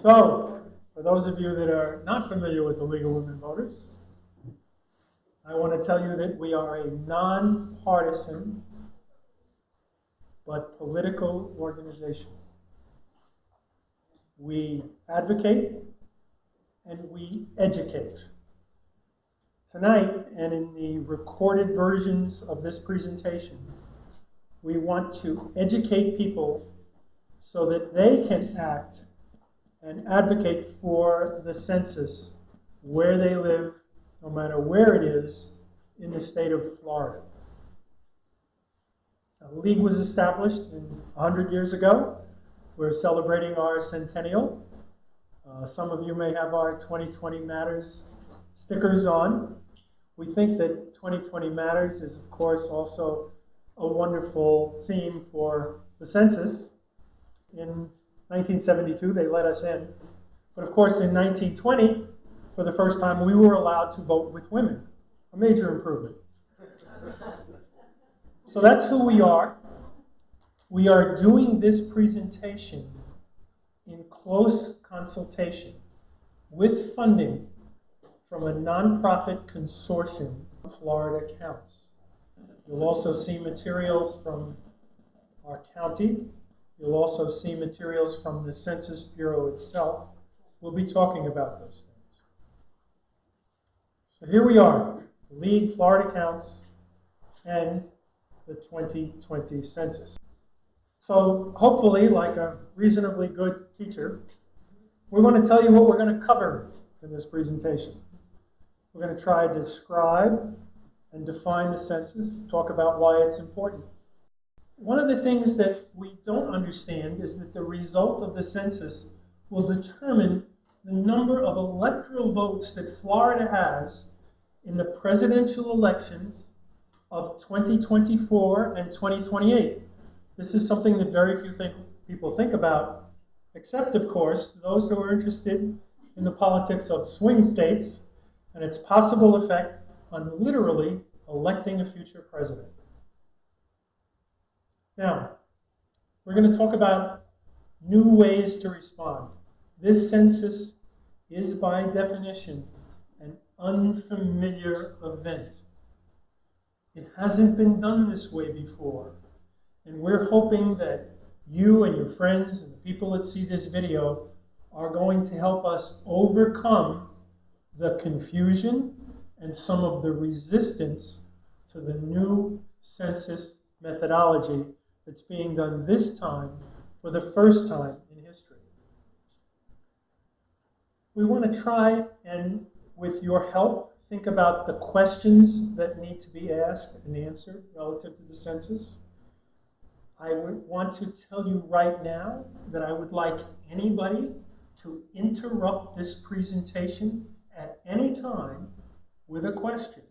So, for those of you that are not familiar with the League of Women Voters, I want to tell you that we are a nonpartisan but political organization. We advocate and we educate. Tonight, and in the recorded versions of this presentation, we want to educate people so that they can act and advocate for the census where they live, no matter where it is, in the state of Florida. The League was established 100 years ago. We're celebrating our centennial. Some of you may have our 2020 Matters stickers on. We think that 2020 Matters is, of course, also a wonderful theme for the census. In 1972, they let us in. But of course, in 1920, for the first time, we were allowed to vote with women. A major improvement. So that's who we are. We are doing this presentation in close consultation with funding from a nonprofit consortium, Florida Counts. You'll also see materials from our county. You'll also see materials from the Census Bureau itself. We'll be talking about those things. So here we are, League, Florida Counts, and the 2020 census. So hopefully, like a reasonably good teacher, we want to tell you what we're going to cover in this presentation. We're going to try to describe and define the census, talk about why it's important. One of the things that we don't understand is that the result of the census will determine the number of electoral votes that Florida has in the presidential elections of 2024 and 2028. This is something that very few people think about, except, of course, those who are interested in the politics of swing states and its possible effect on literally electing a future president. Now, we're going to talk about new ways to respond. This census is, by definition, an unfamiliar event. It hasn't been done this way before, and we're hoping that you and your friends and the people that see this video are going to help us overcome the confusion and some of the resistance to the new census methodology that's being done this time for the first time in history. We want to try and, with your help, think about the questions that need to be asked and answered relative to the census. I would want to tell you right now that I would like anybody to interrupt this presentation at any time with a question.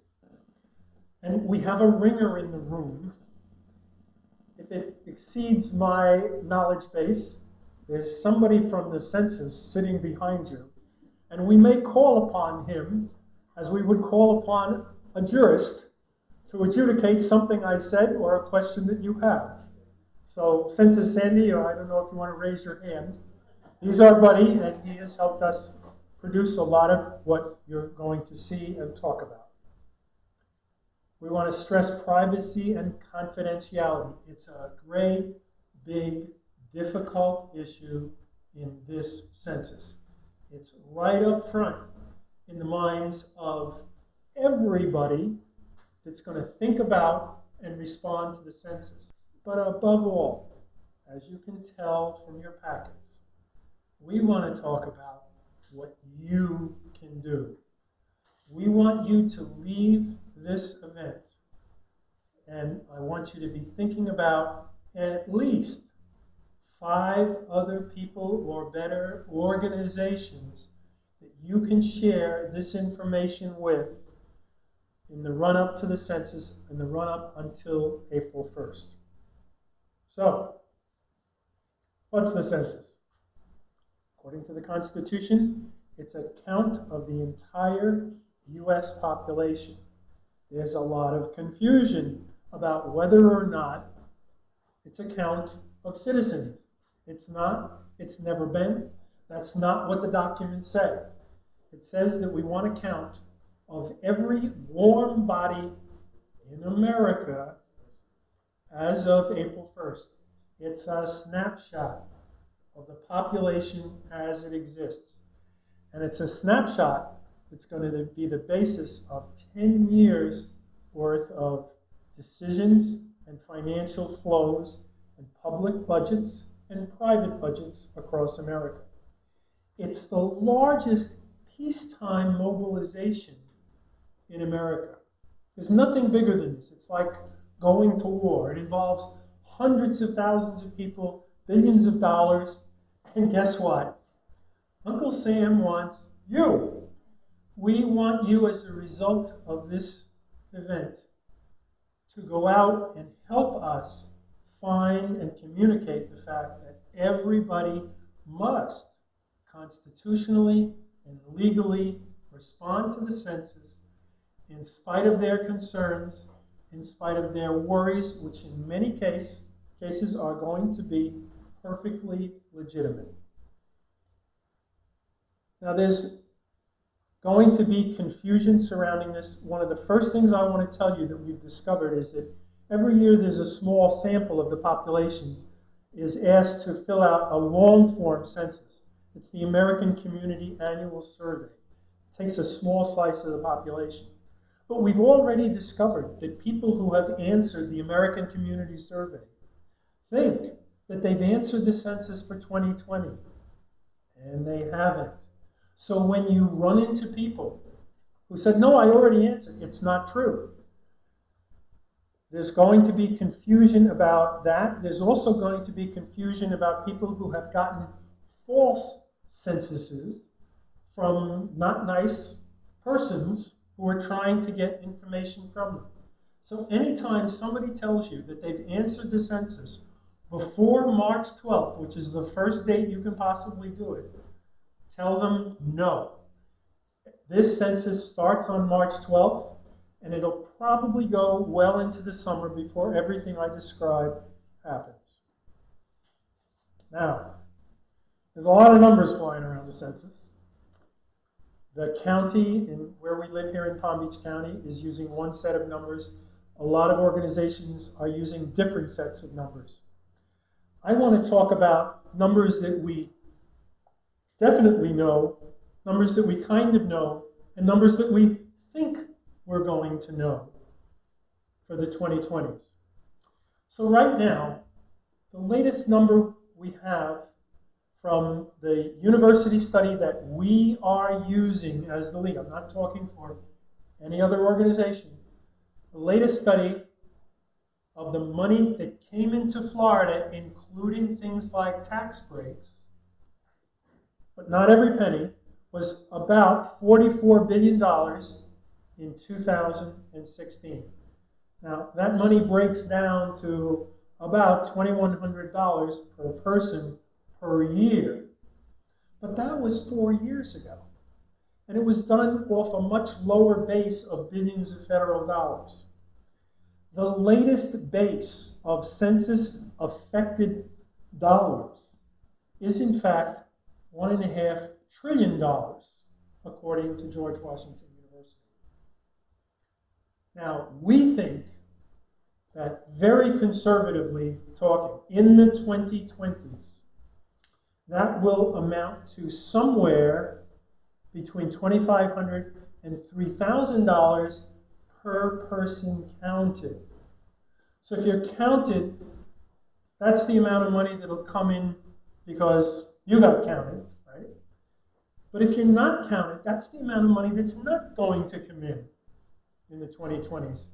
And we have a ringer in the room. If it exceeds my knowledge base, there's somebody from the census sitting behind you. And we may call upon him, as we would call upon a jurist, to adjudicate something I said or a question that you have. So, Census Sandy, or I don't know if you want to raise your hand, he's our buddy, and he has helped us produce a lot of what you're going to see and talk about. We want to stress privacy and confidentiality. It's a great, big, difficult issue in this census. It's right up front in the minds of everybody that's going to think about and respond to the census. But above all, as you can tell from your packets, we want to talk about what you can do. We want you to leave this event, and I want you to be thinking about at least 5 other people or better organizations that you can share this information with in the run-up to the census and the run-up until April 1st. So, what's the census? According to the Constitution, it's a count of the entire U.S. population. There's a lot of confusion about whether or not it's a count of citizens. It's not, it's never been. That's not what the documents say. It says that we want a count of every warm body in America as of April 1st. It's a snapshot of the population as it exists. And it's a snapshot that's going to be the basis of 10 years worth of decisions and financial flows and public budgets and private budgets across America. It's the largest peacetime mobilization in America. There's nothing bigger than this. It's like going to war. It involves hundreds of thousands of people, billions of dollars, and guess what? Uncle Sam wants you. We want you, as a result of this event, to go out and help us find and communicate the fact that everybody must constitutionally and legally respond to the census in spite of their concerns, in spite of their worries, which in many cases are going to be perfectly legitimate. Now, there's going to be confusion surrounding this. One of the first things I want to tell you that we've discovered is that every year there's a small sample of the population is asked to fill out a long-form census. It's the American Community Annual Survey. It takes a small slice of the population. But we've already discovered that people who have answered the American Community Survey think that they've answered the census for 2020, and they haven't. So when you run into people who said, no, I already answered, it's not true. There's going to be confusion about that. There's also going to be confusion about people who have gotten false censuses from not nice persons who are trying to get information from them. So anytime somebody tells you that they've answered the census before March 12th, which is the first date you can possibly do it, tell them no. This census starts on March 12th, and it'll probably go well into the summer before everything I described happens. Now, there's a lot of numbers flying around the census. The county where we live here in Palm Beach County is using one set of numbers. A lot of organizations are using different sets of numbers. I want to talk about numbers that we definitely know, numbers that we kind of know, and numbers that we think we're going to know for the 2020s. So right now, the latest number we have from the university study that we are using as the league, I'm not talking for any other organization, the latest study of the money that came into Florida, including things like tax breaks, but not every penny, was about $44 billion in 2016. Now, that money breaks down to about $2,100 per person per year. But that was 4 years ago. And it was done off a much lower base of billions of federal dollars. The latest base of census-affected dollars is, in fact, $1.5 trillion, according to George Washington University. Now, we think that, very conservatively talking, in the 2020s, that will amount to somewhere between $2,500 and $3,000 per person counted. So if you're counted, that's the amount of money that'll come in because you got counted, right? But if you're not counted, that's the amount of money that's not going to come in the 2020s.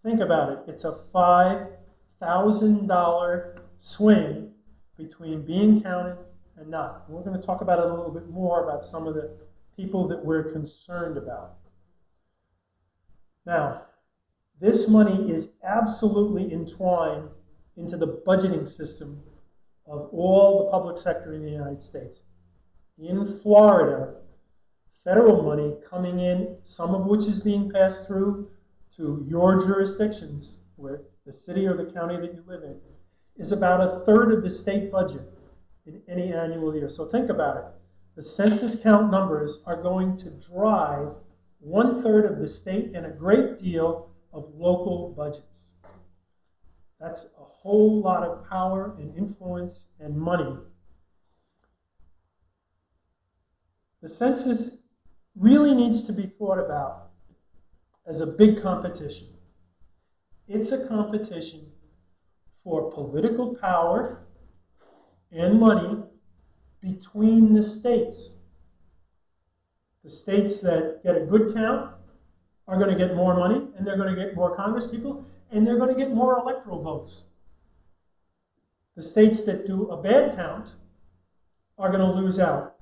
Think about it. It's a $5,000 swing between being counted and not. And we're going to talk about it a little bit more about some of the people that we're concerned about. Now, this money is absolutely entwined into the budgeting system of all the public sector in the United States. In Florida, federal money coming in, some of which is being passed through to your jurisdictions, where the city or the county that you live in, is about 1/3 of the state budget in any annual year. So think about it. The census count numbers are going to drive 1/3 of the state and a great deal of local budgets. That's a whole lot of power and influence and money. The census really needs to be thought about as a big competition. It's a competition for political power and money between the states. The states that get a good count are going to get more money, and they're going to get more Congress people, and they're going to get more electoral votes. The states that do a bad count are going to lose out.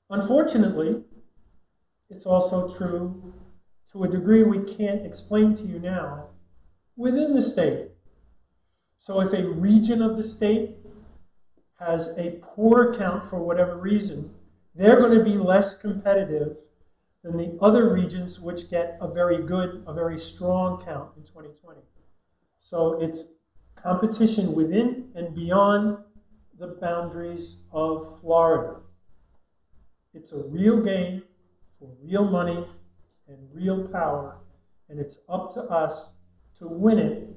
Unfortunately, it's also true to a degree we can't explain to you now within the state. So if a region of the state has a poor count for whatever reason, they're going to be less competitive than the other regions which get a very good, a very strong count in 2020. So it's competition within and beyond the boundaries of Florida. It's a real game for real money and real power, and it's up to us to win it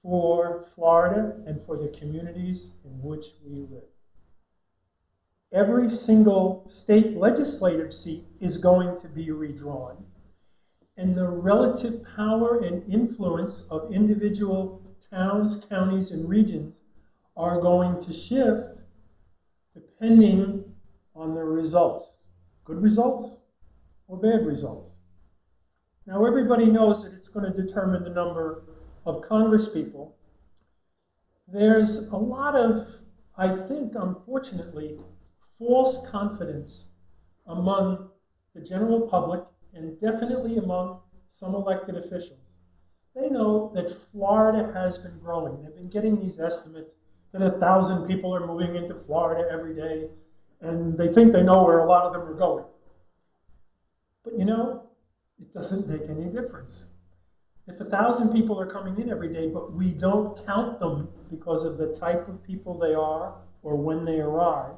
for Florida and for the communities in which we live. Every single state legislative seat is going to be redrawn, and the relative power and influence of individual towns, counties, and regions are going to shift depending on the results. Good results or bad results. Now everybody knows that it's going to determine the number of congresspeople. There's a lot of, I think, unfortunately, false confidence among the general public and definitely among some elected officials. They know that Florida has been growing. They've been getting these estimates that 1,000 people are moving into Florida every day, and they think they know where a lot of them are going. But you know, it doesn't make any difference. If 1,000 people are coming in every day, but we don't count them because of the type of people they are or when they arrive,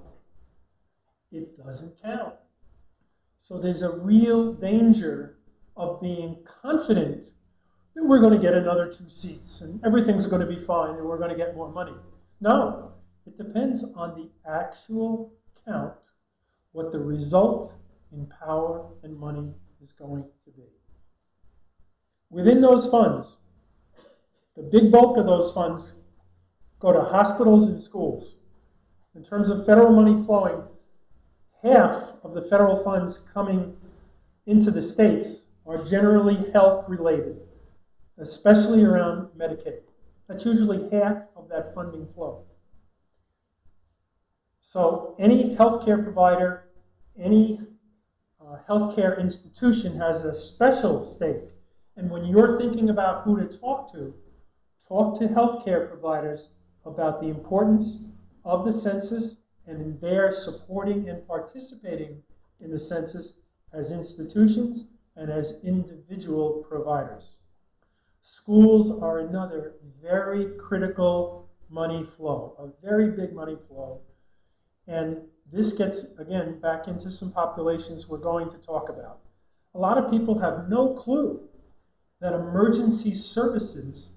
it doesn't count. So there's a real danger of being confident that we're going to get another 2 seats and everything's going to be fine and we're going to get more money. No, it depends on the actual count, what the result in power and money is going to be. Within those funds, the big bulk of those funds go to hospitals and schools. In terms of federal money flowing, half of the federal funds coming into the states are generally health related, especially around Medicaid. That's usually half of that funding flow. So any healthcare provider, any healthcare institution has a special stake. And when you're thinking about who to talk to healthcare providers about the importance of the census and in their supporting and participating in the census as institutions and as individual providers. Schools are another very critical money flow, a very big money flow. And this gets, again, back into some populations we're going to talk about. A lot of people have no clue that emergency services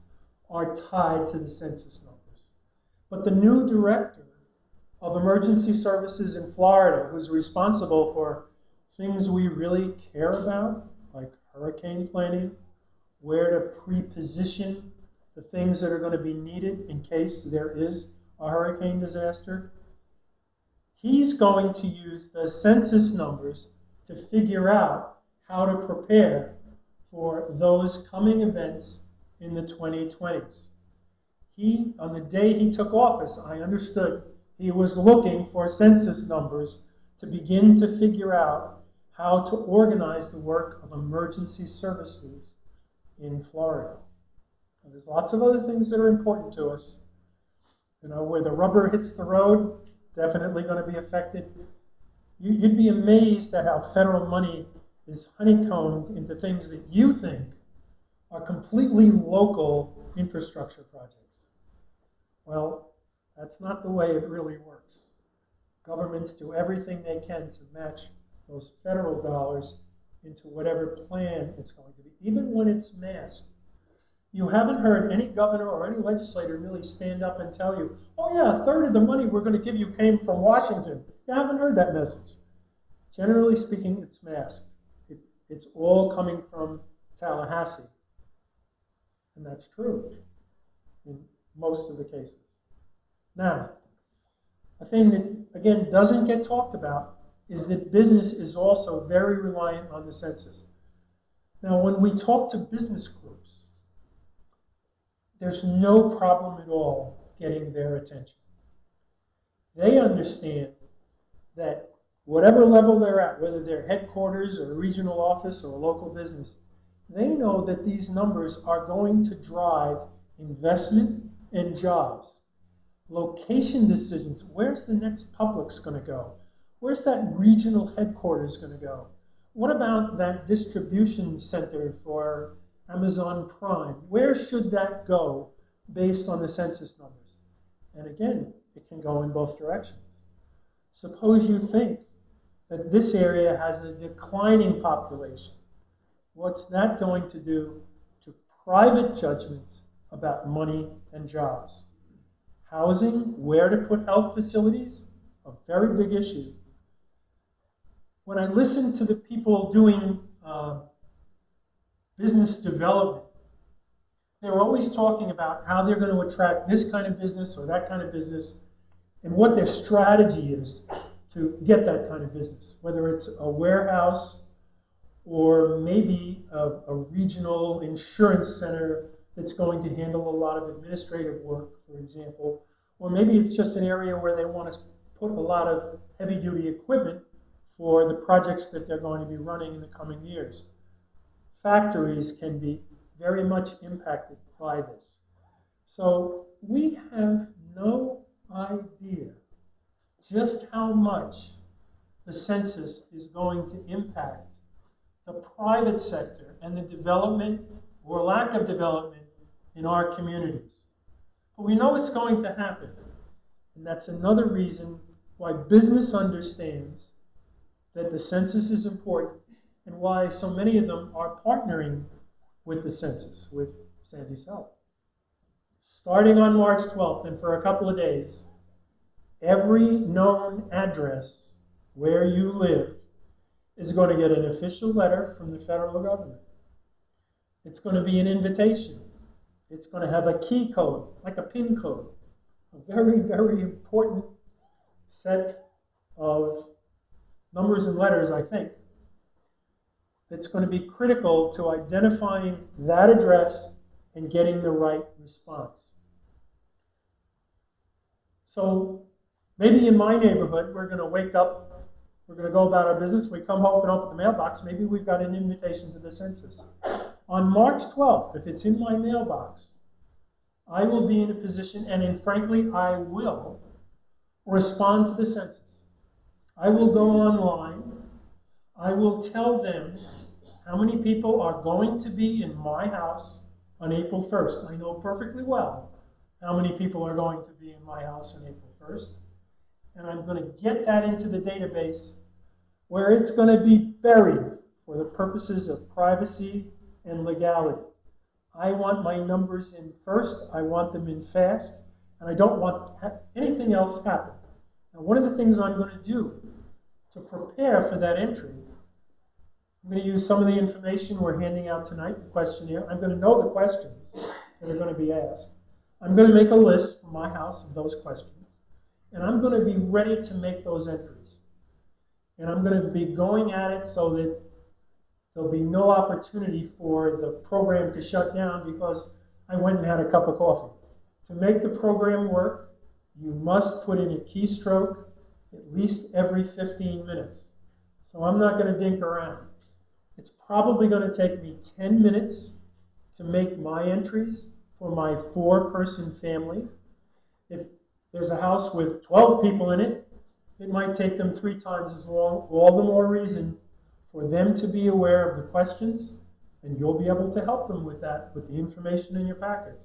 are tied to the census numbers. But the new director of emergency services in Florida, who's responsible for things we really care about, like hurricane planning, where to pre-position the things that are going to be needed in case there is a hurricane disaster, he's going to use the census numbers to figure out how to prepare for those coming events in the 2020s. He, on the day he took office, I understood he was looking for census numbers to begin to figure out how to organize the work of emergency services in Florida. And there's lots of other things that are important to us. You know, where the rubber hits the road, definitely going to be affected. You'd be amazed at how federal money is honeycombed into things that you think are completely local infrastructure projects. Well, that's not the way it really works. Governments do everything they can to match those federal dollars into whatever plan it's going to be, even when it's masked. You haven't heard any governor or any legislator really stand up and tell you, oh yeah, a third of the money we're going to give you came from Washington. You haven't heard that message. Generally speaking, it's masked. It's all coming from Tallahassee. And that's true in most of the cases. Now, a thing that, again, doesn't get talked about is that business is also very reliant on the census. Now, when we talk to business groups, there's no problem at all getting their attention. They understand that whatever level they're at, whether they're headquarters or a regional office or a local business, they know that these numbers are going to drive investment and jobs. Location decisions, where's the next Publix going to go? Where's that regional headquarters going to go? What about that distribution center for Amazon Prime? Where should that go based on the census numbers? And again, it can go in both directions. Suppose you think that this area has a declining population. What's that going to do to private judgments about money and jobs? Housing, where to put health facilities, a very big issue. When I listen to the people doing business development, they're always talking about how they're going to attract this kind of business or that kind of business and what their strategy is to get that kind of business, whether it's a warehouse or maybe a regional insurance center that's going to handle a lot of administrative work, for example, or maybe it's just an area where they want to put a lot of heavy-duty equipment for the projects that they're going to be running in the coming years. Factories can be very much impacted by this. So we have no idea just how much the census is going to impact the private sector and the development or lack of development in our communities. But we know it's going to happen. And that's another reason why business understands that the census is important and why so many of them are partnering with the census, with Sandy's help. Starting on March 12th and for a couple of days, every known address where you live is going to get an official letter from the federal government. It's going to be an invitation. It's going to have a key code, like a PIN code, a very, very important set of numbers and letters, I think, that's going to be critical to identifying that address and getting the right response. So maybe in my neighborhood, we're going to wake up, we're going to go about our business, we come home and open the mailbox, maybe we've got an invitation to the census. On March 12th, if it's in my mailbox, I will be in a position, and frankly, I will respond to the census. I will go online. I will tell them how many people are going to be in my house on April 1st. I know perfectly well how many people are going to be in my house on April 1st. And I'm going to get that into the database where it's going to be buried for the purposes of privacy and legality. I want my numbers in first. I want them in fast. And I don't want anything else happen. Now, one of the things I'm going to do to prepare for that entry, I'm going to use some of the information we're handing out tonight, the questionnaire. I'm going to know the questions that are going to be asked. I'm going to make a list for my house of those questions. And I'm going to be ready to make those entries. And I'm going to be going at it so that there'll be no opportunity for the program to shut down because I went and had a cup of coffee. To make the program work, you must put in a keystroke at least every 15 minutes. So I'm not going to dink around. It's probably going to take me 10 minutes to make my entries for my 4-person family. If there's a house with 12 people in it, it might take them 3 times as long. All the more reason for them to be aware of the questions, and you'll be able to help them with that, with the information in your packets.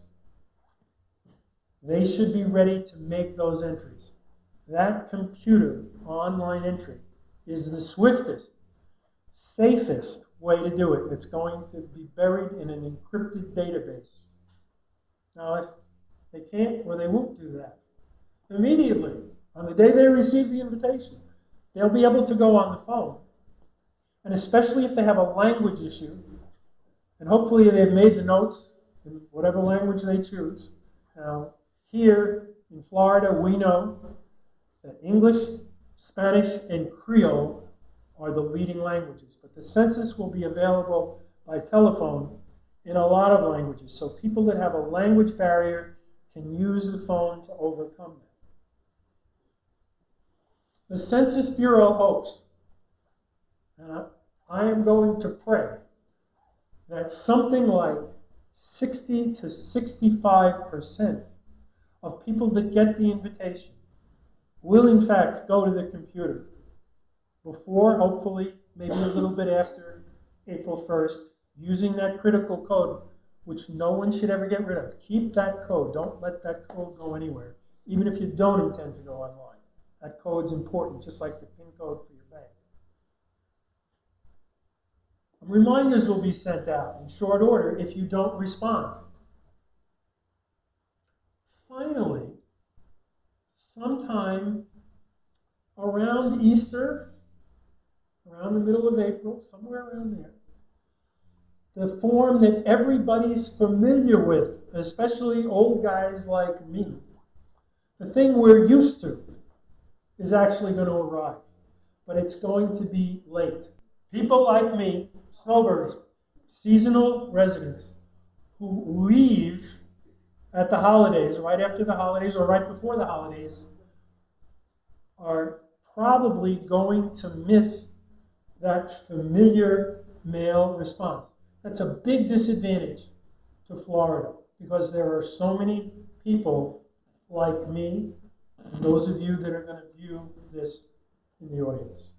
They should be ready to make those entries. that computer online entry is the swiftest, safest way to do it. It's going to be buried in an encrypted database. Now, if they can't or they won't do that, immediately, on the day they receive the invitation, they'll be able to go on the phone. And especially if they have a language issue, and hopefully they've made the notes in whatever language they choose. Now, here in Florida, we know that English, Spanish, and Creole are the leading languages. But the census will be available by telephone in a lot of languages. So people that have a language barrier can use the phone to overcome that. The Census Bureau hopes, and I am going to pray, that something like 60 to 65% of people that get the invitation will in fact go to the computer before, hopefully, maybe a little bit after April 1st, using that critical code, which no one should ever get rid of. Keep that code. Don't let that code go anywhere, even if you don't intend to go online. That code's important, just like the PIN code for your bank. Reminders will be sent out in short order if you don't respond. Finally, sometime around Easter, around the middle of April, somewhere around there, the form that everybody's familiar with, especially old guys like me, the thing we're used to, is actually going to arrive. But it's going to be late. People like me, snowbirds, seasonal residents, who leave at the holidays, right after the holidays or right before the holidays, are probably going to miss that familiar mail response. That's a big disadvantage to Florida because there are so many people like me and those of you that are going to view this in the audience.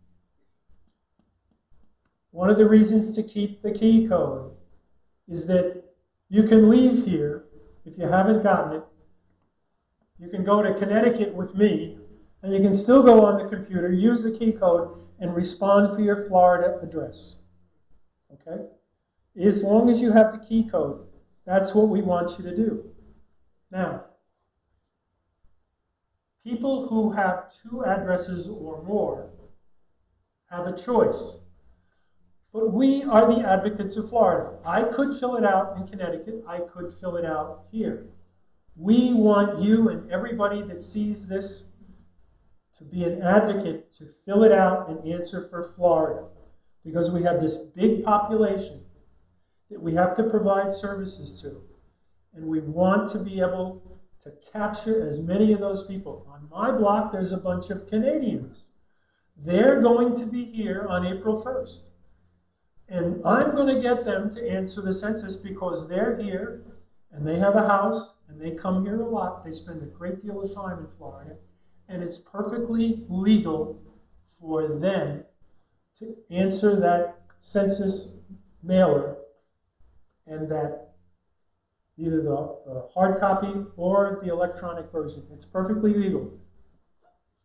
One of the reasons to keep the key code is that you can leave here if you haven't gotten it. You can go to Connecticut with me, and you can still go on the computer, use the key code, and respond for your Florida address. Okay? As long as you have the key code, that's what we want you to do. Now, people who have 2 addresses or more have a choice. But we are the advocates of Florida. I could fill it out in Connecticut. I could fill it out here. We want you and everybody that sees this to be an advocate to fill it out and answer for Florida, because we have this big population that we have to provide services to, and we want to be able to capture as many of those people. On my block, there's a bunch of Canadians. They're going to be here on April 1st. And I'm going to get them to answer the census because they're here and they have a house and they come here a lot. They spend a great deal of time in Florida. And it's perfectly legal for them to answer that census mailer, and that either the hard copy or the electronic version. It's perfectly legal.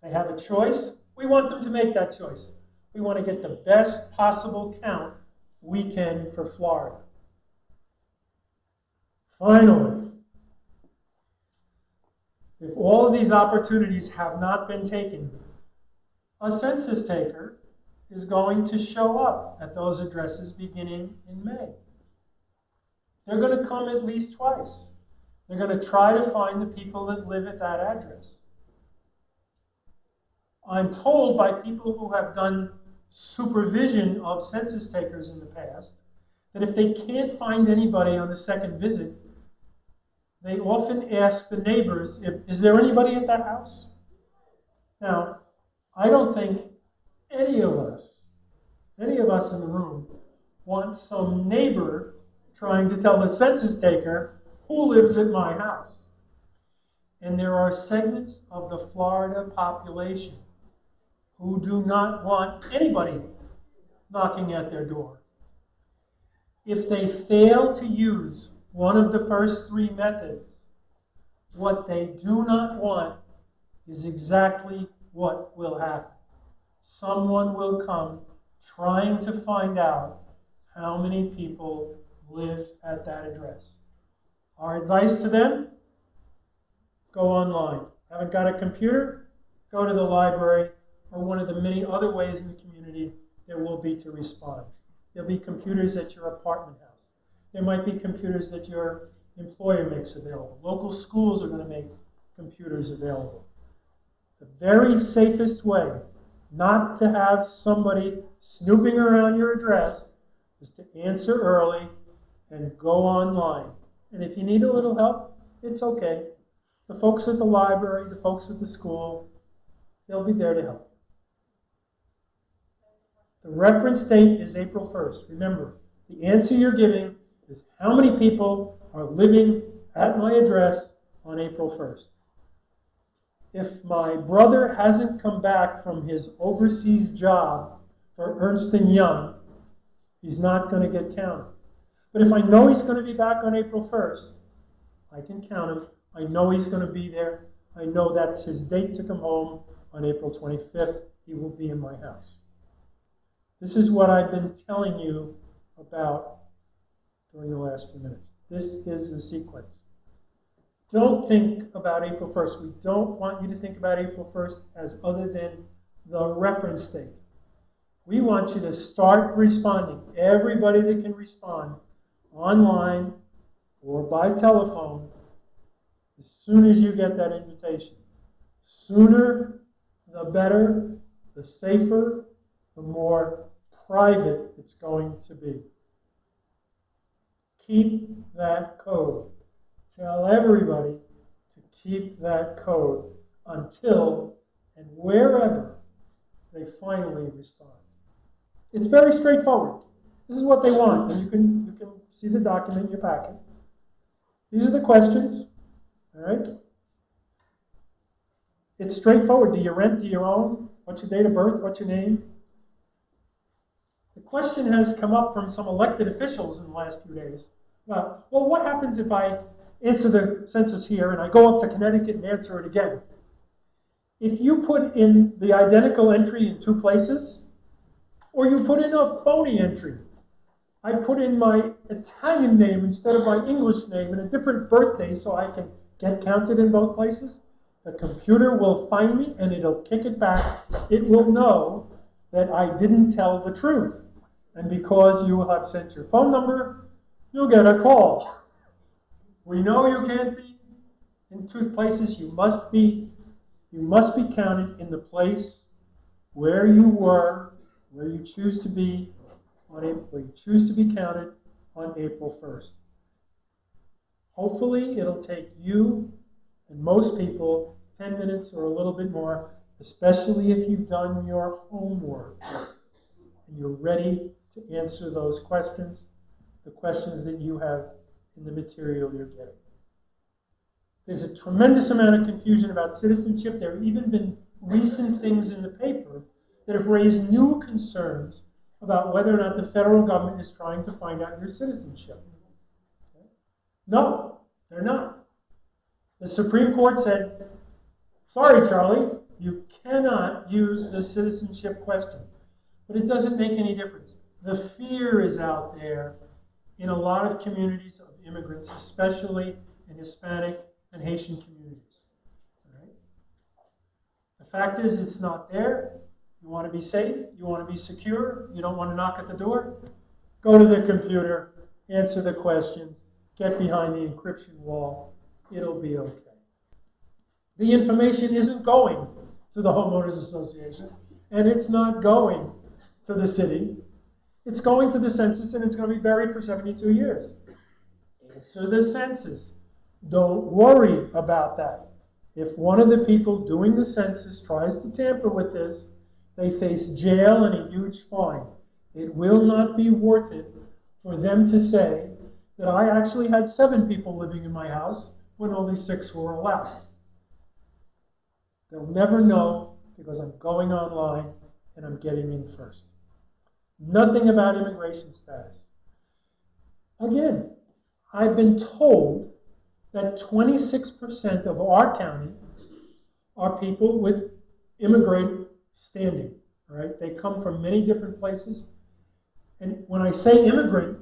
They have a choice. We want them to make that choice. We want to get the best possible count we can for Florida. Finally, if all of these opportunities have not been taken, a census taker is going to show up at those addresses beginning in May. They're going to come at least twice. They're going to try to find the people that live at that address. I'm told by people who have done supervision of census takers in the past that if they can't find anybody on the second visit, they often ask the neighbors, is there anybody at that house? Now, I don't think any of us in the room, want some neighbor trying to tell the census taker who lives at my house. And there are segments of the Florida population who do not want anybody knocking at their door. If they fail to use one of the first 3 methods, what they do not want is exactly what will happen. Someone will come trying to find out how many people live at that address. Our advice to them, go online. Haven't got a computer? Go to the library or one of the many other ways in the community there will be to respond. There'll be computers at your apartment house. There might be computers that your employer makes available. Local schools are going to make computers available. The very safest way not to have somebody snooping around your address is to answer early and go online. And if you need a little help, it's okay. The folks at the library, the folks at the school, they'll be there to help. The reference date is April 1st. Remember, the answer you're giving is how many people are living at my address on April 1st. If my brother hasn't come back from his overseas job for Ernst & Young, he's not going to get counted. But if I know he's going to be back on April 1st, I can count him. I know he's going to be there. I know that's his date to come home on April 25th. He will be in my house. This is what I've been telling you about during the last few minutes. This is the sequence. Don't think about April 1st. We don't want you to think about April 1st as other than the reference date. We want you to start responding. Everybody that can respond online or by telephone as soon as you get that invitation. Sooner, the better, the safer, the more private it's going to be. Keep that code. Tell everybody to keep that code until and wherever they finally respond. It's very straightforward. This is what they want, and you can see the document in your packet. These are the questions, all right? It's straightforward. Do you rent? Do you own? What's your date of birth? What's your name? The question has come up from some elected officials in the last few days. Well, what happens if I answer the census here and I go up to Connecticut and answer it again? If you put in the identical entry in two places, or you put in a phony entry, I put in my Italian name instead of my English name and a different birthday so I can get counted in both places, the computer will find me and it'll kick it back. It will know that I didn't tell the truth. And because you will have sent your phone number, you'll get a call. We know you can't be in two places. You must be counted in the place where you were, where you choose to be where you choose to be counted on April 1st. Hopefully, it'll take you and most people 10 minutes or a little bit more, especially if you've done your homework and you're ready to answer those questions, the questions that you have in the material you're getting. There's a tremendous amount of confusion about citizenship. There have even been recent things in the paper that have raised new concerns about whether or not the federal government is trying to find out your citizenship. Okay? No, they're not. The Supreme Court said, sorry, Charlie, you cannot use the citizenship question. But it doesn't make any difference. The fear is out there in a lot of communities of immigrants, especially in Hispanic and Haitian communities. All right? The fact is, it's not there. You want to be safe, you want to be secure, you don't want to knock at the door, go to the computer, answer the questions, get behind the encryption wall, it'll be okay. The information isn't going to the Homeowners Association, and it's not going to the city. It's going to the census, and it's going to be buried for 72 years. Answer the census. Don't worry about that. If one of the people doing the census tries to tamper with this, they face jail and a huge fine. It will not be worth it for them to say that I actually had 7 people living in my house when only 6 were allowed. They'll never know because I'm going online and I'm getting in first. Nothing about immigration status. Again, I've been told that 26% of our county are people with immigrant standing, right? They come from many different places. And when I say immigrant,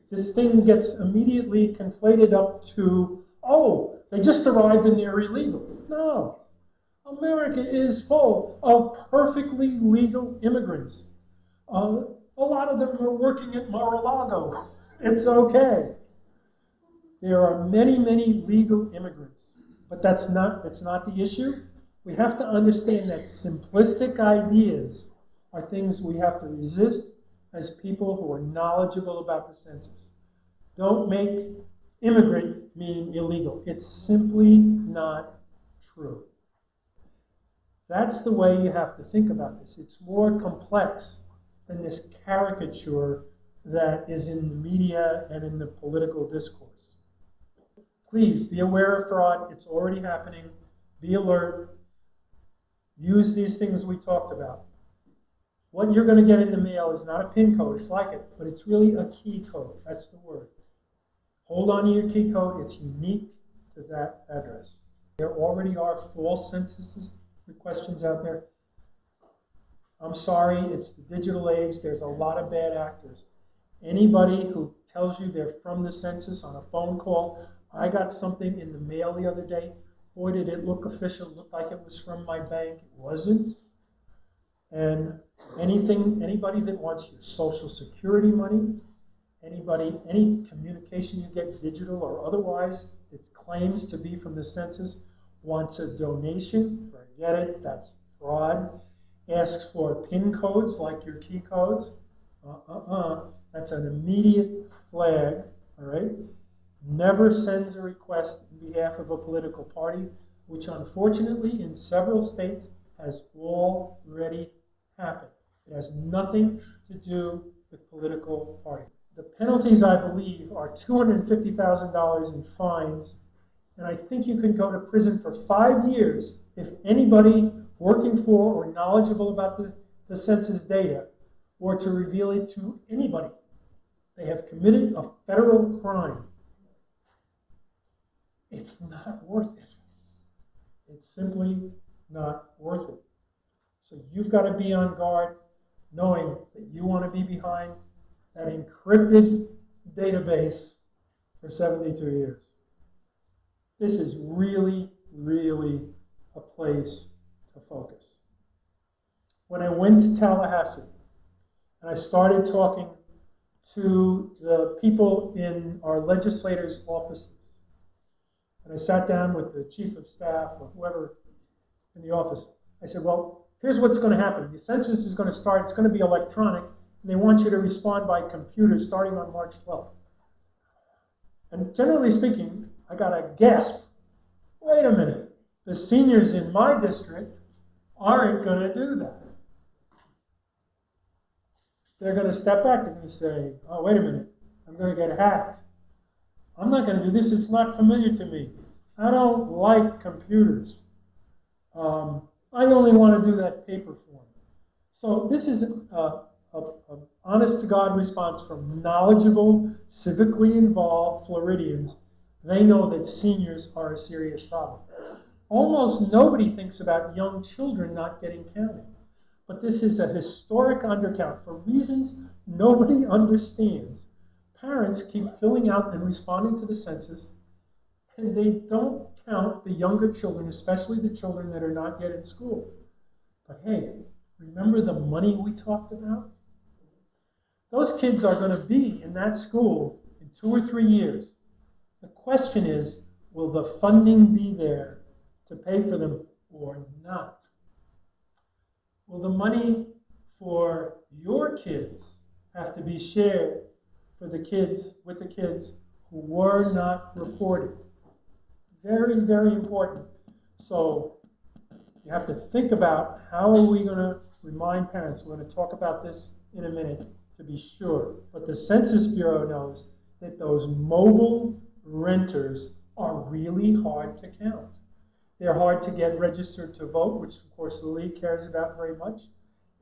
this thing gets immediately conflated up to, oh, they just arrived and they're illegal. No. America is full of perfectly legal immigrants. A lot of them are working at Mar-a-Lago. It's okay. There are many, many legal immigrants, but that's not the issue. We have to understand that simplistic ideas are things we have to resist as people who are knowledgeable about the census. Don't make immigrant mean illegal. It's simply not true. That's the way you have to think about this. It's more complex than this caricature that is in the media and in the political discourse. Please be aware of fraud. It's already happening. Be alert. Use these things we talked about. What you're going to get in the mail is not a PIN code. It's like it, but it's really a key code. That's the word. Hold on to your key code. It's unique to that address. There already are false census questions out there. I'm sorry, it's the digital age. There's a lot of bad actors. Anybody who tells you they're from the census on a phone call, I got something in the mail the other day. Boy, did it look official. It looked like it was from my bank. It wasn't. And anybody that wants your Social Security money, any communication you get, digital or otherwise, it claims to be from the census, wants a donation, forget it, that's fraud. Asks for PIN codes like your key codes, that's an immediate flag, all right? Never sends a request on behalf of a political party, which unfortunately in several states has already happened. It has nothing to do with political party. The penalties, I believe, are $250,000 in fines, and I think you can go to prison for 5 years if anybody working for or knowledgeable about the census data were to reveal it to anybody. They have committed a federal crime. It's not worth it. It's simply not worth it. So you've got to be on guard, knowing that you want to be behind that encrypted database for 72 years. This is really, really a place to focus. When I went to Tallahassee and I started talking to the people in our legislators' offices, and I sat down with the chief of staff or whoever in the office, I said, well, here's what's going to happen. The census is going to start. It's going to be electronic, and they want you to respond by computer starting on March 12th. And generally speaking, I got a gasp. Wait a minute. The seniors in my district aren't going to do that. They're going to step back. They're going to say, oh, wait a minute. I'm going to get hacked. I'm not going to do this. It's not familiar to me. I don't like computers. I only want to do that paper form. So this is an honest-to-God response from knowledgeable, civically involved Floridians. They know that seniors are a serious problem. Almost nobody thinks about young children not getting counted. But this is a historic undercount for reasons nobody understands. Parents keep filling out and responding to the census, and they don't count the younger children, especially the children that are not yet in school. But hey, remember the money we talked about? Those kids are going to be in that school in 2 or 3 years. The question is, will the funding be there to pay for them or not? Will the money for your kids have to be shared for the kids, with the kids who were not reported? Very, very important. So you have to think about how are we going to remind parents. We're going to talk about this in a minute to be sure. But the Census Bureau knows that those mobile renters are really hard to count. They're hard to get registered to vote, which of course the league cares about very much.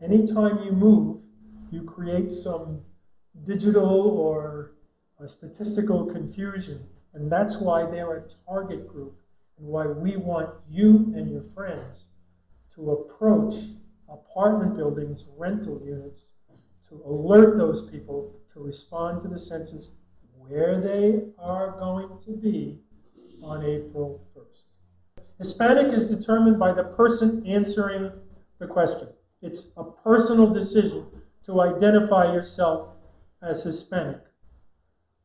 Anytime you move, you create some digital or statistical confusion, and that's why they're a target group. and why we want you and your friends to approach apartment buildings, rental units, to alert those people to respond to the census where they are going to be on April 1st. Hispanic is determined by the person answering the question. It's a personal decision to identify yourself as Hispanic.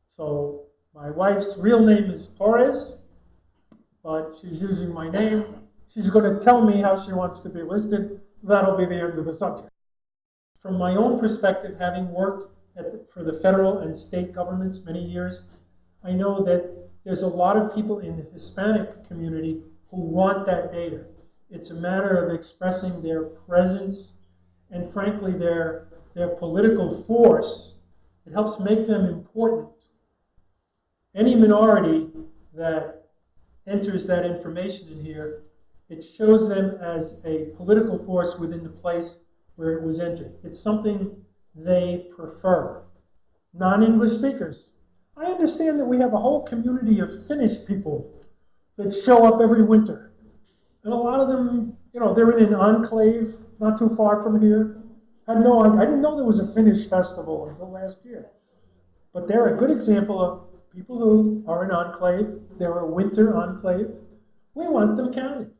So my wife's real name is Torres, but she's using my name. She's going to tell me how she wants to be listed. That'll be the end of the subject. From my own perspective, having worked for the federal and state governments many years, I know that there's a lot of people in the Hispanic community who want that data. It's a matter of expressing their presence and, frankly, their political force. It helps make them important. Any minority that enters that information in here, it shows them as a political force within the place where it was entered. It's something they prefer. Non-English speakers. I understand that we have a whole community of Finnish people that show up every winter. And a lot of them, they're in an enclave not too far from here. I didn't know there was a Finnish festival until last year. But they're a good example of people who are an enclave. They're a winter enclave. We want them counted.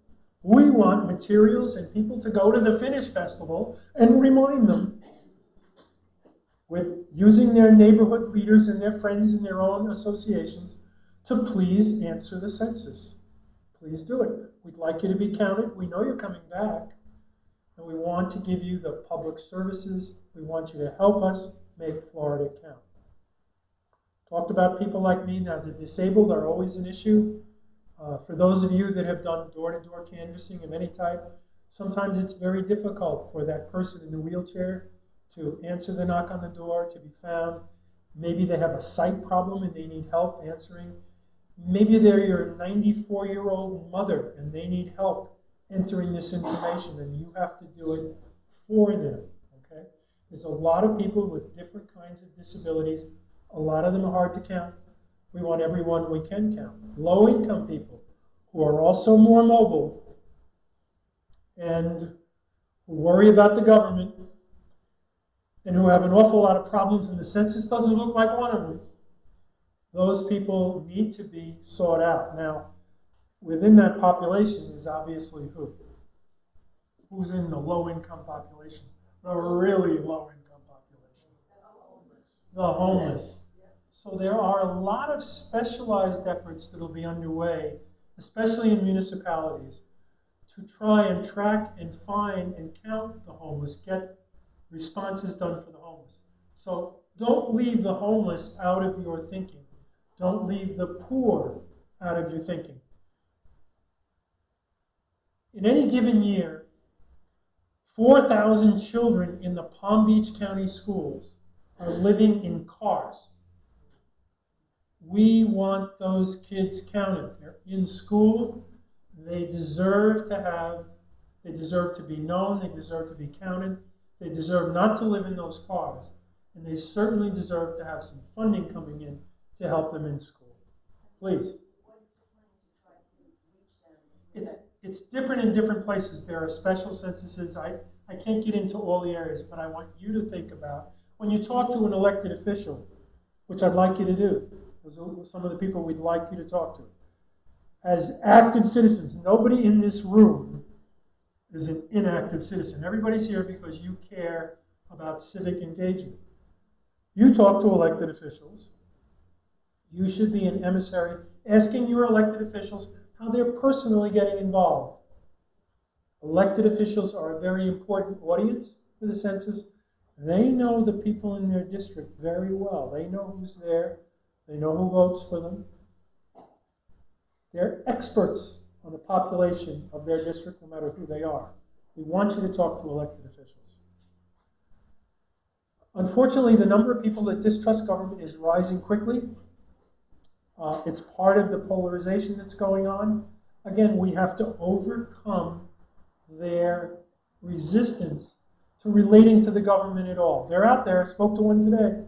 We want materials and people to go to the Finnish festival and remind them with using their neighborhood leaders and their friends in their own associations to please answer the census. Please do it. We'd like you to be counted. We know you're coming back. And we want to give you the public services. We want you to help us make Florida count. Talked about people like me. Now, the disabled are always an issue. For those of you that have done door-to-door canvassing of any type, sometimes it's very difficult for that person in the wheelchair to answer the knock on the door, to be found. Maybe they have a sight problem and they need help answering. Maybe they're your 94-year-old mother and they need help entering this information, and you have to do it for them, okay? There's a lot of people with different kinds of disabilities. A lot of them are hard to count. We want everyone we can count. Low-income people who are also more mobile and who worry about the government and who have an awful lot of problems, and the census doesn't look like one of them. Those people need to be sought out. Now, within that population is obviously who? Who's in the low-income population? The really low-income population. The homeless. So there are a lot of specialized efforts that will be underway, especially in municipalities, to try and track and find and count the homeless, get responses done for the homeless. So don't leave the homeless out of your thinking. Don't leave the poor out of your thinking. In any given year, 4,000 children in the Palm Beach County schools are living in cars. We want those kids counted. They're in school. They deserve to be known. They deserve to be counted. They deserve not to live in those cars. And they certainly deserve to have some funding coming in to help them in school. Please. It's different in different places. There are special censuses. I can't get into all the areas, but I want you to think about when you talk to an elected official, which I'd like you to do. Those are some of the people we'd like you to talk to. As active citizens, nobody in this room is an inactive citizen. Everybody's here because you care about civic engagement. You talk to elected officials. You should be an emissary asking your elected officials how they're personally getting involved. Elected officials are a very important audience for the census. They know the people in their district very well. They know who's there. They know who votes for them. They're experts on the population of their district, no matter who they are. We want you to talk to elected officials. Unfortunately, the number of people that distrust government is rising quickly. It's part of the polarization that's going on. Again, we have to overcome their resistance to relating to the government at all. They're out there. I spoke to one today.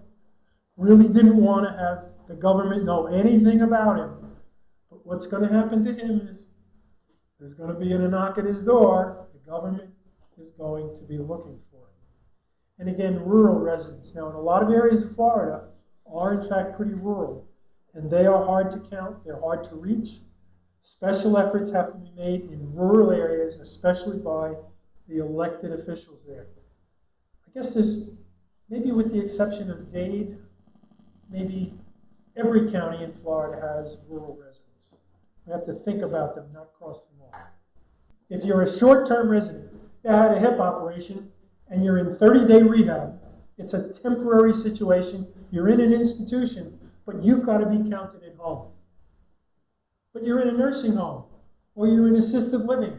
Really didn't want to have the government know anything about him. But what's going to happen to him is There's going to be a knock at his door. The government is going to be looking for it. And again, rural residents. Now, in a lot of areas of Florida are in fact pretty rural, and they are hard to count. They're hard to reach. Special efforts have to be made in rural areas, especially by the elected officials there. I guess there's, maybe with the exception of Dade, maybe every county in Florida has rural residents. We have to think about them, not cross them off. If you're a short-term resident that had a hip operation and you're in 30-day rehab, it's a temporary situation. You're in an institution, but you've got to be counted at home. But you're in a nursing home or you're in assisted living.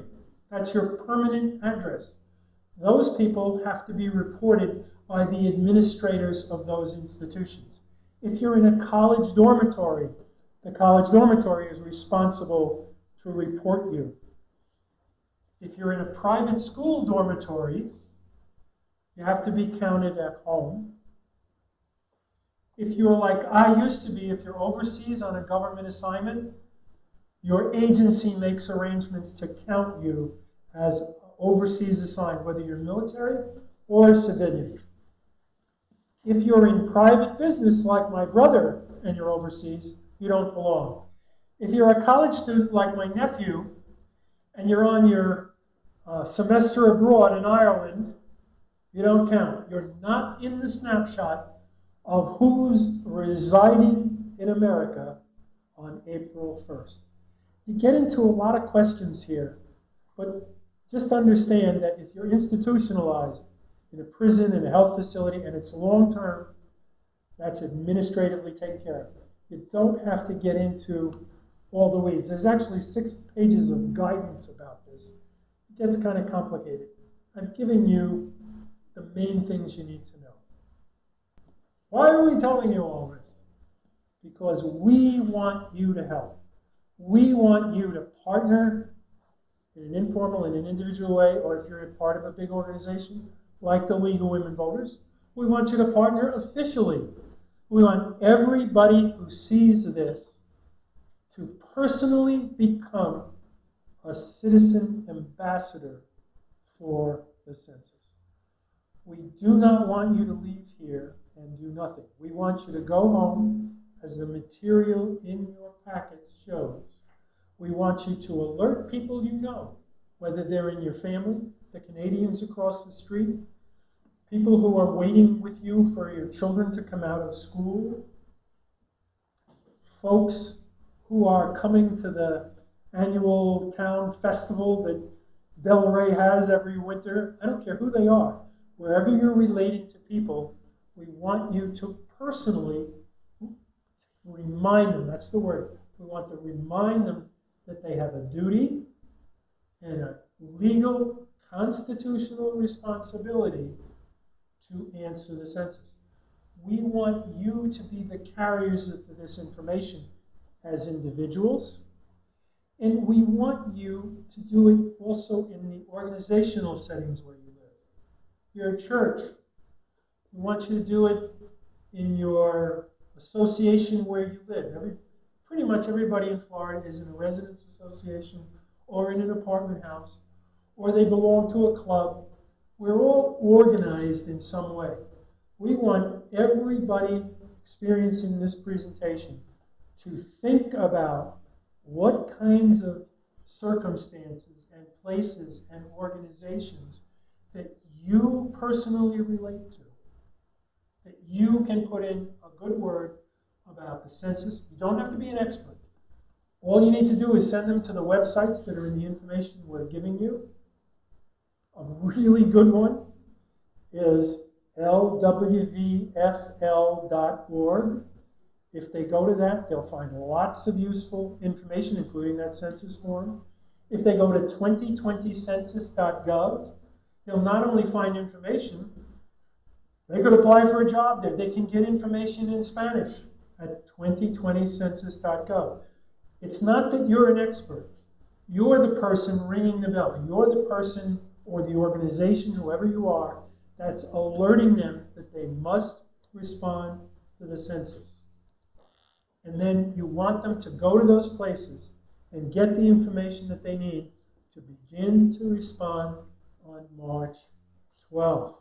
That's your permanent address. Those people have to be reported by the administrators of those institutions. If you're in a college dormitory, the college dormitory is responsible to report you. If you're in a private school dormitory, you have to be counted at home. If you're like I used to be, if you're overseas on a government assignment, your agency makes arrangements to count you as overseas assigned, whether you're military or civilian. If you're in private business like my brother and you're overseas, you don't belong. If you're a college student like my nephew and you're on your semester abroad in Ireland, you don't count. You're not in the snapshot of who's residing in America on April 1st. You get into a lot of questions here, but just understand that if you're institutionalized in a prison, in a health facility, and it's long-term, that's administratively taken care of. You don't have to get into all the weeds. There's actually 6 pages of guidance about this. It gets kind of complicated. I've given you the main things you need to know. Why are we telling you all this? Because we want you to help. We want you to partner in an informal and an individual way, or if you're a part of a big organization like the League of Women Voters, we want you to partner officially. We want everybody who sees this to personally become a citizen ambassador for the census. We do not want you to leave here and do nothing. We want you to go home, as the material in your packets shows. We want you to alert people you know, whether they're in your family, the Canadians across the street, people who are waiting with you for your children to come out of school, folks who are coming to the annual town festival that Del Rey has every winter. I don't care who they are. Wherever you're relating to people, we want you to personally remind them, that's the word, we want to remind them that they have a duty and a legal, constitutional responsibility to answer the census. We want you to be the carriers of this information as individuals, and we want you to do it also in the organizational settings where you live. You're a church. We want you to do it in your association where you live. Pretty much everybody in Florida is in a residence association or in an apartment house, or they belong to a club. We're all organized in some way. We want everybody experiencing this presentation to think about what kinds of circumstances and places and organizations that you personally relate to, that you can put in a good word about the census. You don't have to be an expert. All you need to do is send them to the websites that are in the information we're giving you. A really good one is lwvfl.org. If they go to that, they'll find lots of useful information, including that census form. If they go to 2020census.gov, they'll not only find information, they could apply for a job there. They can get information in Spanish at 2020census.gov. It's not that you're an expert. You're the person ringing the bell. You're the person or the organization, whoever you are, that's alerting them that they must respond to the census. And then you want them to go to those places and get the information that they need to begin to respond on March 12th.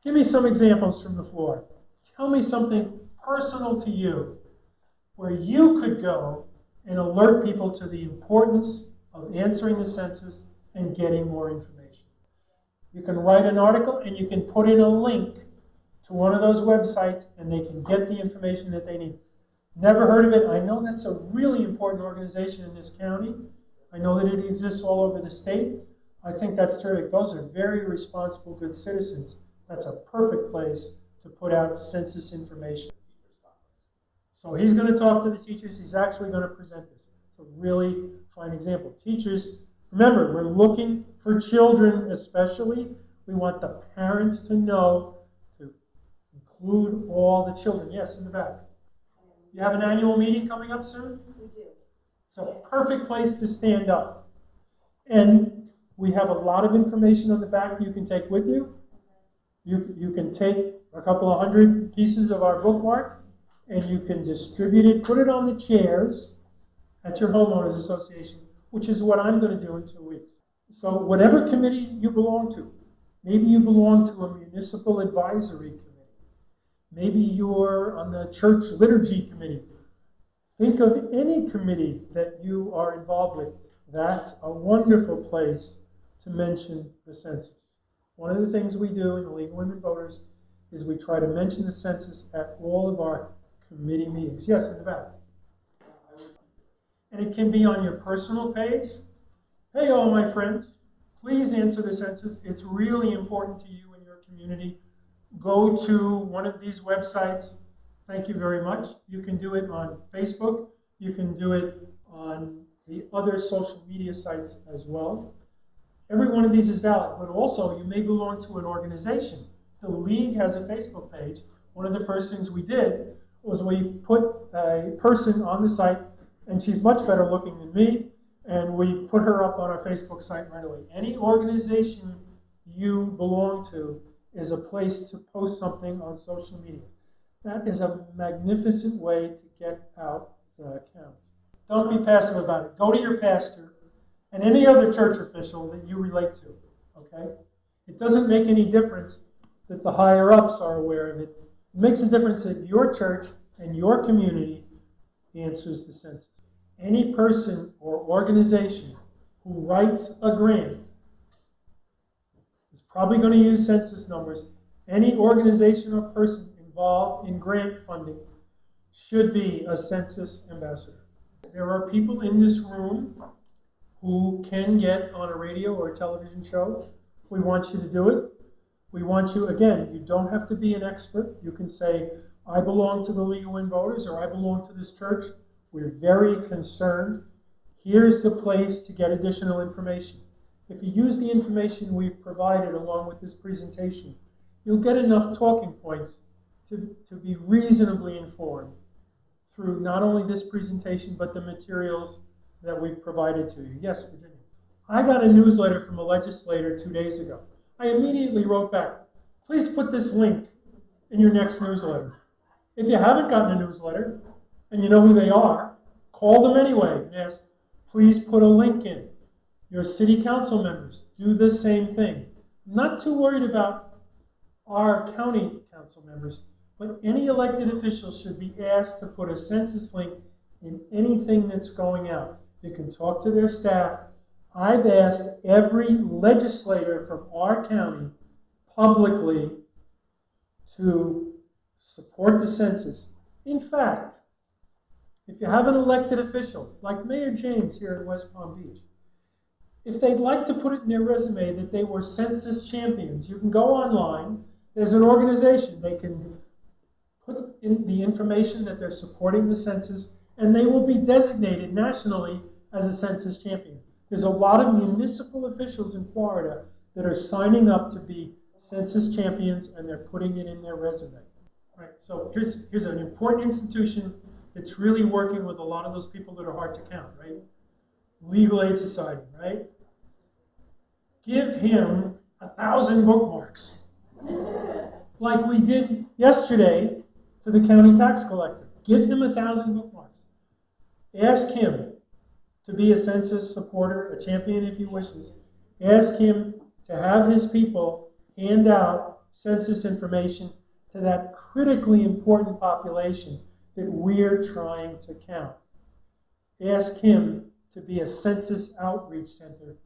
Give me some examples from the floor. Tell me something personal to you where you could go and alert people to the importance of answering the census and getting more information. You can write an article and you can put in a link to one of those websites and they can get the information that they need. Never heard of it. I know that's a really important organization in this county. I know that it exists all over the state. I think that's terrific. Those are very responsible, good citizens. That's a perfect place to put out census information. So he's going to talk to the teachers. He's actually going to present this. It's a really fine example. Teachers, remember, we're looking for children especially. We want the parents to know to include all the children. Yes, in the back. You have an annual meeting coming up soon? We do. It's a perfect place to stand up. And we have a lot of information on the back you can take with you. You can take a couple of hundred pieces of our bookmark and you can distribute it, put it on the chairs at your homeowners association, which is what I'm going to do in 2 weeks. So whatever committee you belong to, maybe you belong to a municipal advisory committee. Maybe you're on the church liturgy committee. Think of any committee that you are involved with. That's a wonderful place to mention the census. One of the things we do in the League of Women Voters is we try to mention the census at all of our committee meetings. Yes, in the back. And it can be on your personal page. Hey, all my friends, please answer the census. It's really important to you and your community. Go to one of these websites. Thank you very much. You can do it on Facebook. You can do it on the other social media sites as well. Every one of these is valid, but also you may belong to an organization. The League has a Facebook page. One of the first things we did was we put a person on the site, and she's much better looking than me, and we put her up on our Facebook site right away. Any organization you belong to is a place to post something on social media. That is a magnificent way to get out the count. Don't be passive about it. Go to your pastor and any other church official that you relate to, okay? It doesn't make any difference that the higher-ups are aware of it. It makes a difference that your church and your community answers the census. Any person or organization who writes a grant is probably going to use census numbers. Any organization or person involved in grant funding should be a census ambassador. There are people in this room who can get on a radio or a television show. We want you to do it. We want you, again, you don't have to be an expert. You can say, I belong to the League of Women Voters, or I belong to this church. We're very concerned. Here's the place to get additional information. If you use the information we've provided along with this presentation, you'll get enough talking points to be reasonably informed through not only this presentation, but the materials that we've provided to you. Yes, Virginia. I got a newsletter from a legislator 2 days ago. I immediately wrote back, please put this link in your next newsletter. If you haven't gotten a newsletter, and you know who they are, call them anyway and ask, please put a link in. Your city council members do the same thing. I'm not too worried about our county council members, but any elected officials should be asked to put a census link in anything that's going out. You can talk to their staff. I've asked every legislator from our county publicly to support the census. In fact, if you have an elected official, like Mayor James here in West Palm Beach, if they'd like to put it in their resume that they were census champions, you can go online. There's an organization. They can put in the information that they're supporting the census, and they will be designated nationally as a census champion. There's a lot of municipal officials in Florida that are signing up to be census champions, and they're putting it in their resume. Right, so here's an important institution that's really working with a lot of those people that are hard to count, right? Legal Aid Society, right? Give him 1,000 bookmarks, like we did yesterday to the county tax collector. Give him 1,000 bookmarks. Ask him to be a census supporter, a champion if he wishes. Ask him to have his people hand out census information to that critically important population that we're trying to count. Ask him to be a census outreach center,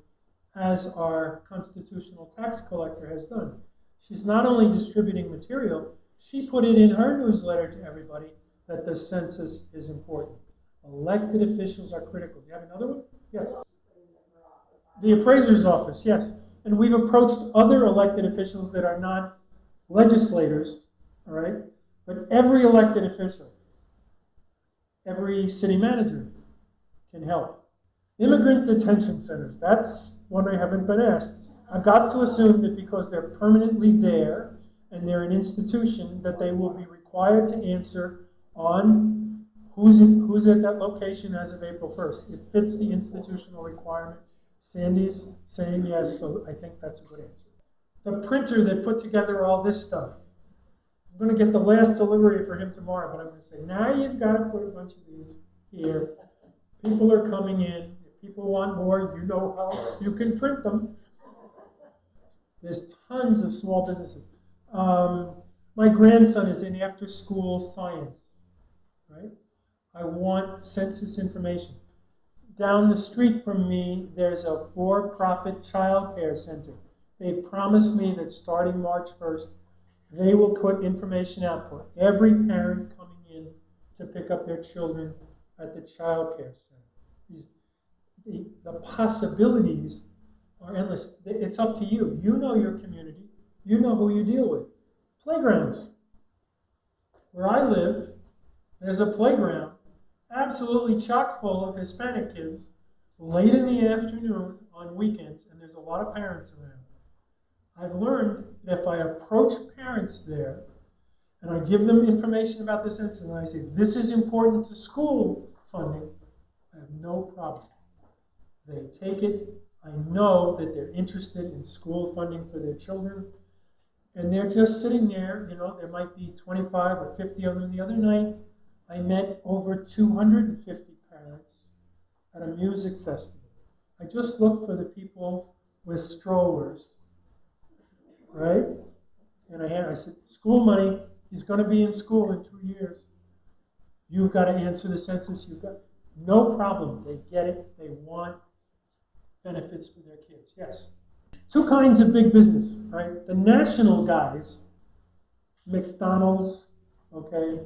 as our constitutional tax collector has done. She's not only distributing material, she put it in her newsletter to everybody that the census is important. Elected officials are critical. Do you have another one? Yes. The appraiser's office, yes. And we've approached other elected officials that are not legislators, all right? But every elected official, every city manager can help. Immigrant detention centers, that's one I haven't been asked. I've got to assume that because they're permanently there and they're an institution, that they will be required to answer on who's at that location as of April 1st. It fits the institutional requirement. Sandy's saying yes, so I think that's a good answer. The printer that put together all this stuff, I'm going to get the last delivery for him tomorrow, but I'm going to say, now you've got to put a bunch of these here. People are coming in. If people want more, you know how you can print them. There's tons of small businesses. My grandson is in after-school science, right? I want census information. Down the street from me, there's a for-profit child care center. They promised me that starting March 1st, they will put information out for every parent coming in to pick up their children at the child care center. The possibilities are endless. It's up to you. You know your community. You know who you deal with. Playgrounds. Where I live, there's a playground absolutely chock full of Hispanic kids late in the afternoon on weekends, and there's a lot of parents around. I've learned that if I approach parents there and I give them information about the census and I say, this is important to school funding, I have no problem. They take it. I know that they're interested in school funding for their children. And they're just sitting there, you know, there might be 25 or 50 of them. The other night, I met over 250 parents at a music festival. I just looked for the people with strollers, right? And I said, school money, he's going to be in school in 2 years. You've got to answer the census. You've got no problem. They get it. They want benefits for their kids. Yes. Two kinds of big business, right? The national guys, McDonald's, okay,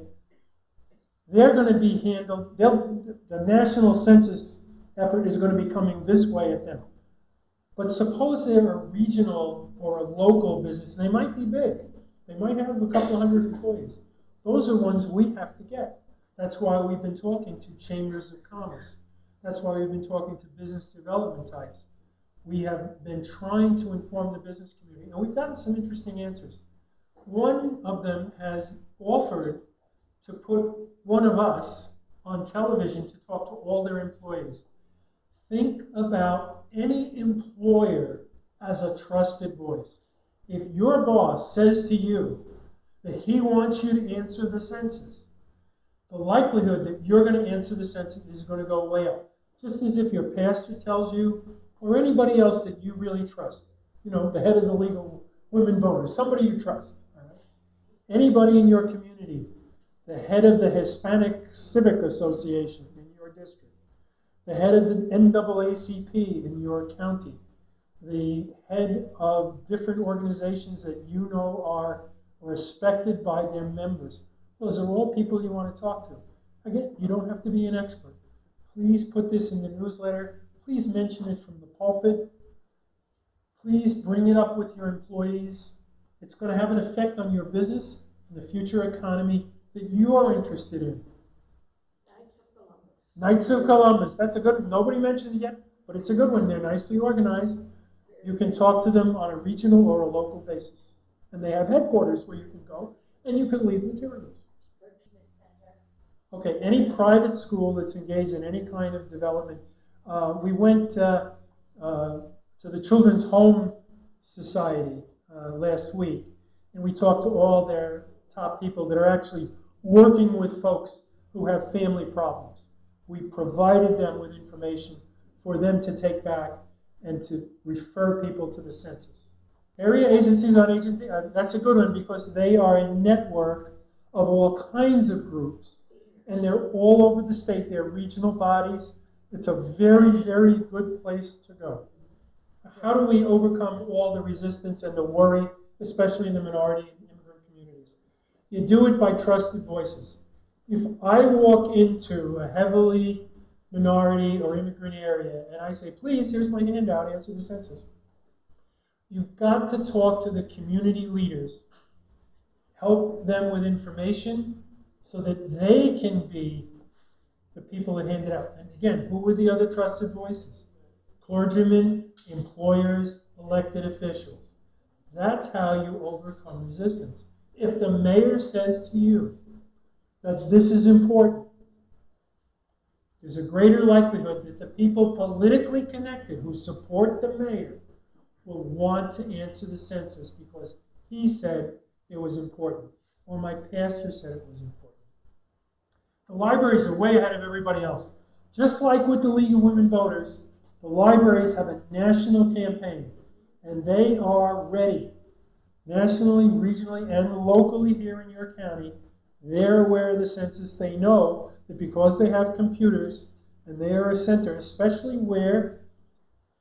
they're going to be handled, the national census effort is going to be coming this way at them. But suppose they're a regional or a local business, and they might be big. They might have a couple hundred employees. Those are ones we have to get. That's why we've been talking to chambers of commerce. That's why we've been talking to business development types. We have been trying to inform the business community, and we've gotten some interesting answers. One of them has offered to put one of us on television to talk to all their employees. Think about any employer as a trusted voice. If your boss says to you that he wants you to answer the census, the likelihood that you're going to answer the census is going to go way up. Just as if your pastor tells you, or anybody else that you really trust, you know, the head of the League of Women Voters, somebody you trust, all right? Anybody in your community, the head of the Hispanic Civic Association in your district, the head of the NAACP in your county, the head of different organizations that you know are respected by their members. Those are all people you want to talk to. Again, you don't have to be an expert. Please put this in the newsletter. Please mention it from the pulpit. Please bring it up with your employees. It's going to have an effect on your business and the future economy that you are interested in. Knights of Columbus. That's a good one. Nobody mentioned it yet, but it's a good one. They're nicely organized. You can talk to them on a regional or a local basis. And they have headquarters where you can go and you can leave materials. Okay, any private school that's engaged in any kind of development. We went to the Children's Home Society last week, and we talked to all their top people that are actually working with folks who have family problems. We provided them with information for them to take back and to refer people to the census. Area agencies on agency, that's a good one because they are a network of all kinds of groups, and they're all over the state. They're regional bodies. It's a very, very good place to go. How do we overcome all the resistance and the worry, especially in the minority and immigrant communities? You do it by trusted voices. If I walk into a heavily minority or immigrant area and I say, please, here's my handout, answer the census, you've got to talk to the community leaders, help them with information so that they can be the people that hand it out. And again, who were the other trusted voices? Clergymen, employers, elected officials. That's how you overcome resistance. If the mayor says to you that this is important, there's a greater likelihood that the people politically connected who support the mayor will want to answer the census because he said it was important, or my pastor said it was important. The libraries are way ahead of everybody else. Just like with the League of Women Voters, the libraries have a national campaign, and they are ready, nationally, regionally, and locally here in your county. They're aware of the census. They know that because they have computers and they are a center, especially where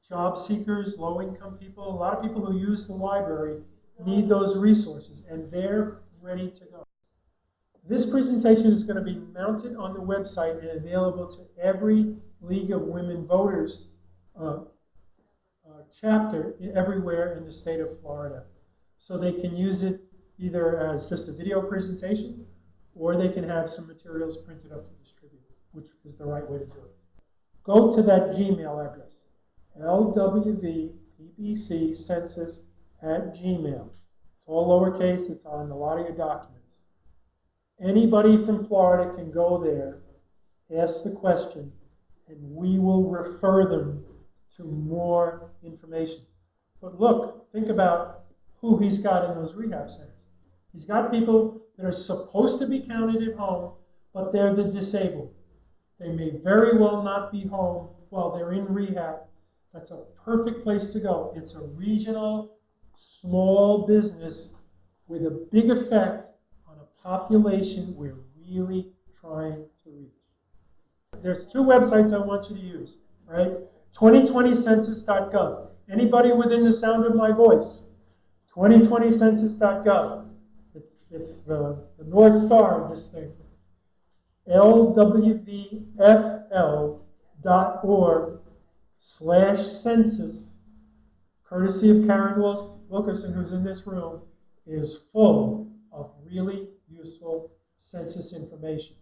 job seekers, low-income people, a lot of people who use the library need those resources, and they're ready to go. This presentation is going to be mounted on the website and available to every League of Women Voters chapter everywhere in the state of Florida. So they can use it either as just a video presentation, or they can have some materials printed up to distribute, which is the right way to do it. Go to that Gmail address, lwvpbccensus@gmail. It's all lowercase. It's on a lot of your documents. Anybody from Florida can go there, ask the question, and we will refer them to more information. But look, think about who he's got in those rehab centers. He's got people that are supposed to be counted at home, but they're the disabled. They may very well not be home while they're in rehab. That's a perfect place to go. It's a regional, small business with a big effect on a population we're really trying to reach. There's two websites I want you to use, right? 2020census.gov. Anybody within the sound of my voice, 2020census.gov. It's the North Star of this thing. lwvfl.org/census, courtesy of Karen Wilkerson, who's in this room, is full of really useful census information.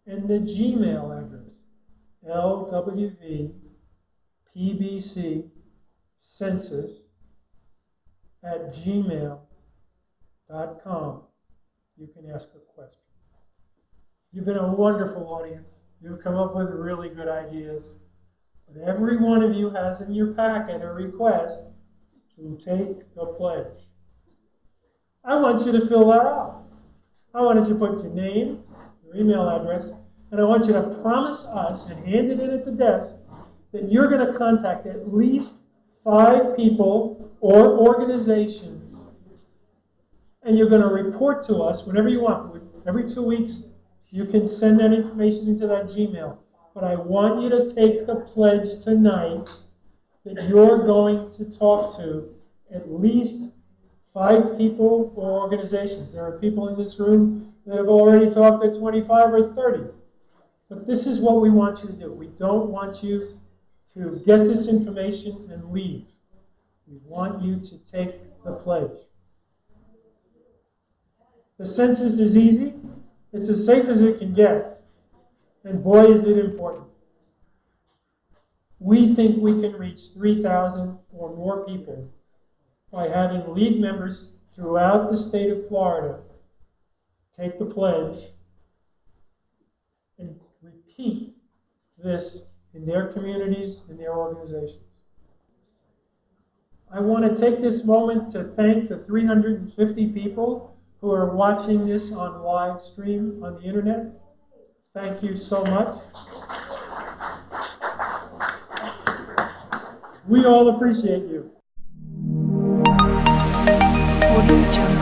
And the Gmail address, lwvpbccensus@gmail.com. You can ask a question. You've been a wonderful audience. You've come up with really good ideas. But every one of you has in your packet a request to take the pledge. I want you to fill that out. I want you to put your name, your email address, and I want you to promise us and hand it in at the desk that you're going to contact at least 5 people or organizations, and you're going to report to us whenever you want. Every 2 weeks, you can send that information into that Gmail. But I want you to take the pledge tonight that you're going to talk to at least 5 people or organizations. There are people in this room that have already talked to 25 or 30. But this is what we want you to do. We don't want you to get this information and leave. We want you to take the pledge. The census is easy. It's as safe as it can get. And boy, is it important. We think we can reach 3,000 or more people by having League members throughout the state of Florida take the pledge and repeat this in their communities and their organizations. I want to take this moment to thank the 350 people who are watching this on live stream on the internet. Thank you so much. We all appreciate you. Audio Jungle.